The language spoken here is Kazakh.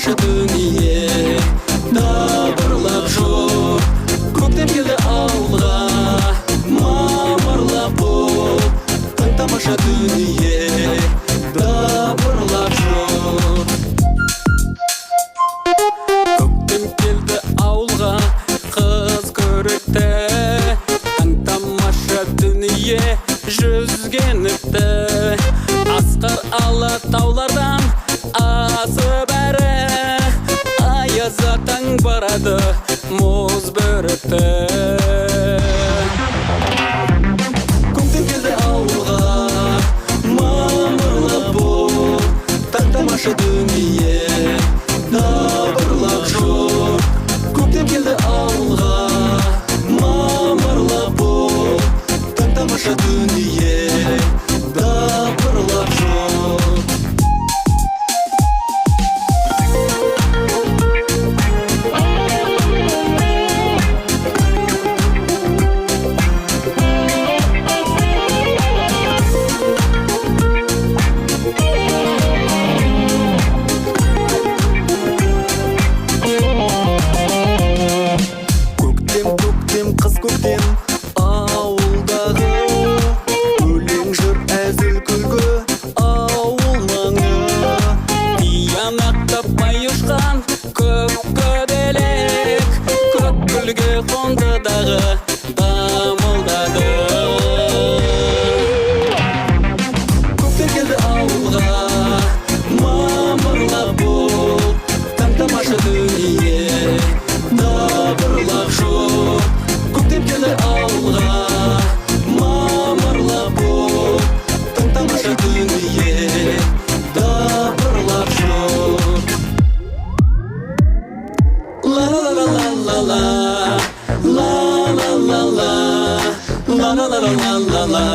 тамаша дүние дабырлап жоқ. Көктем келді ауылға мамырлап боп, таң тамаша дүние дабырлап жоқ. Көктем келді ауылға қыз көрікті, таң тамаша дүние жүзгеніпті. Асқар алатаулардан асып әрі, аяз атаң барады мұз бөрікті. Көктем келді ауылға мамырлап боп, таң тамаша дүние дабырлап жоқ. Көктем келді ауылға мамырлап боп, таң тамаша дүние дабырлап жоқ. Көктем, қыз көктем ауылдағы, өлең жүр әзіл күлгі ауыл маңы. Тиянақтап бай ұшқан көк көбелек, көк гүлге қонды дағы дамылдады. Көктем келді ауылға мамырлап боп, таң тамаша дүние дабырлап жоқ. Көктем келді ауылға мамырлап боп, таң тамаша дүние дабырлап жоқ. Ла ла ла ла ла ла ла ла ла ла ла ла ла ла ла ла ла.